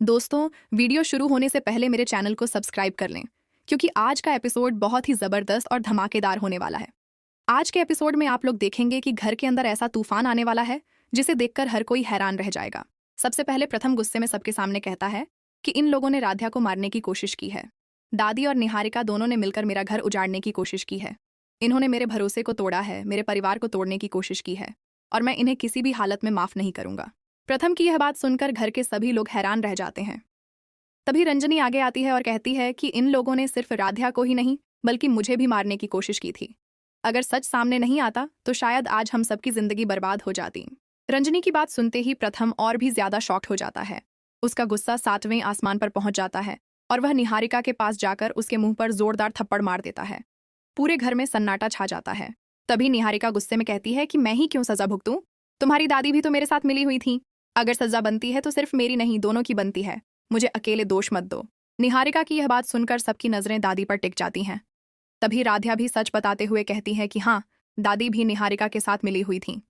दोस्तों, वीडियो शुरू होने से पहले मेरे चैनल को सब्सक्राइब कर लें, क्योंकि आज का एपिसोड बहुत ही ज़बरदस्त और धमाकेदार होने वाला है। आज के एपिसोड में आप लोग देखेंगे कि घर के अंदर ऐसा तूफान आने वाला है जिसे देखकर हर कोई हैरान रह जाएगा। सबसे पहले प्रथम गुस्से में सबके सामने कहता है कि इन लोगों ने राध्या को मारने की कोशिश की है। दादी और निहारिका दोनों ने मिलकर मेरा घर उजाड़ने की कोशिश की है। इन्होंने मेरे भरोसे को तोड़ा है, मेरे परिवार को तोड़ने की कोशिश की है, और मैं इन्हें किसी भी हालत में माफ़ नहीं करूंगा। प्रथम की यह बात सुनकर घर के सभी लोग हैरान रह जाते हैं। तभी रंजनी आगे आती है और कहती है कि इन लोगों ने सिर्फ राध्या को ही नहीं बल्कि मुझे भी मारने की कोशिश की थी। अगर सच सामने नहीं आता तो शायद आज हम सबकी जिंदगी बर्बाद हो जाती। रंजनी की बात सुनते ही प्रथम और भी ज्यादा शॉक्ड हो जाता है। उसका गुस्सा 7वें आसमान पर पहुंच जाता है और वह निहारिका के पास जाकर उसके मुंह पर जोरदार थप्पड़ मार देता है। पूरे घर में सन्नाटा छा जाता है। तभी निहारिका गुस्से में कहती है कि मैं ही क्यों सजा भुगतूं? तुम्हारी दादी भी तो मेरे साथ मिली हुई थी। अगर सजा बनती है तो सिर्फ मेरी नहीं, दोनों की बनती है। मुझे अकेले दोष मत दो। निहारिका की यह बात सुनकर सबकी नजरें दादी पर टिक जाती हैं। तभी राध्या भी सच बताते हुए कहती है कि हाँ, दादी भी निहारिका के साथ मिली हुई थी।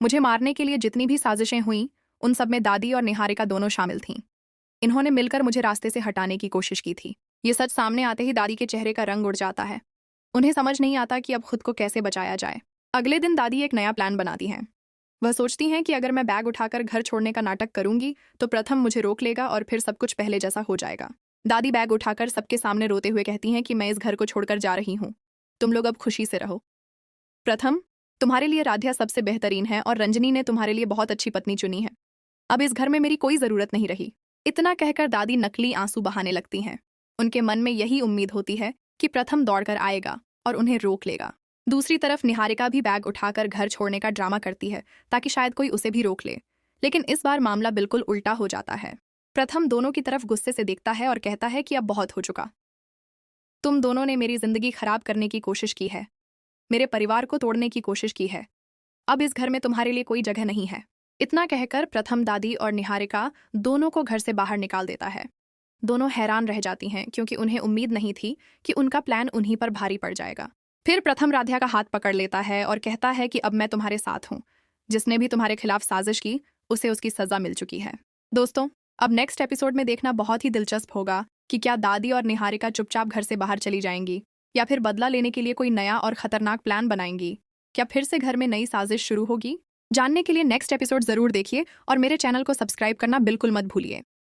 मुझे मारने के लिए जितनी भी साजिशें हुईं, उन सब में दादी और निहारिका दोनों शामिल थीं। इन्होंने मिलकर मुझे रास्ते से हटाने की कोशिश की थी। ये सच सामने आते ही दादी के चेहरे का रंग उड़ जाता है। उन्हें समझ नहीं आता कि अब खुद को कैसे बचाया जाए। अगले दिन दादी एक नया प्लान बनाती हैं। वह सोचती हैं कि अगर मैं बैग उठाकर घर छोड़ने का नाटक करूंगी तो प्रथम मुझे रोक लेगा और फिर सब कुछ पहले जैसा हो जाएगा। दादी बैग उठाकर सबके सामने रोते हुए कहती हैं कि मैं इस घर को छोड़कर जा रही हूँ, तुम लोग अब खुशी से रहो। प्रथम, तुम्हारे लिए राध्या सबसे बेहतरीन है और रंजनी ने तुम्हारे लिए बहुत अच्छी पत्नी चुनी है। अब इस घर में मेरी कोई जरूरत नहीं रही। इतना कहकर दादी नकली आंसू बहाने लगती हैं। उनके मन में यही उम्मीद होती है कि प्रथम दौड़कर आएगा और उन्हें रोक लेगा। दूसरी तरफ निहारिका भी बैग उठाकर घर छोड़ने का ड्रामा करती है ताकि शायद कोई उसे भी रोक ले, लेकिन इस बार मामला बिल्कुल उल्टा हो जाता है। प्रथम दोनों की तरफ गुस्से से देखता है और कहता है कि अब बहुत हो चुका। तुम दोनों ने मेरी जिंदगी खराब करने की कोशिश की है, मेरे परिवार को तोड़ने की कोशिश की है। अब इस घर में तुम्हारे लिए कोई जगह नहीं है। इतना कहकर प्रथम दादी और निहारिका दोनों को घर से बाहर निकाल देता है। दोनों हैरान रह जाती हैं क्योंकि उन्हें उम्मीद नहीं थी कि उनका प्लान उन्हीं पर भारी पड़ जाएगा। फिर प्रथम राध्या का हाथ पकड़ लेता है और कहता है कि अब मैं तुम्हारे साथ हूँ। जिसने भी तुम्हारे खिलाफ साजिश की उसे उसकी सजा मिल चुकी है। दोस्तों, अब नेक्स्ट एपिसोड में देखना बहुत ही दिलचस्प होगा कि क्या दादी और निहारिका चुपचाप घर से बाहर चली जाएंगी या फिर बदला लेने के लिए कोई नया और खतरनाक प्लान बनाएंगी। क्या फिर से घर में नई साजिश शुरू होगी? जानने के लिए नेक्स्ट एपिसोड जरूर देखिए और मेरे चैनल को सब्सक्राइब करना बिल्कुल मत भूलिए।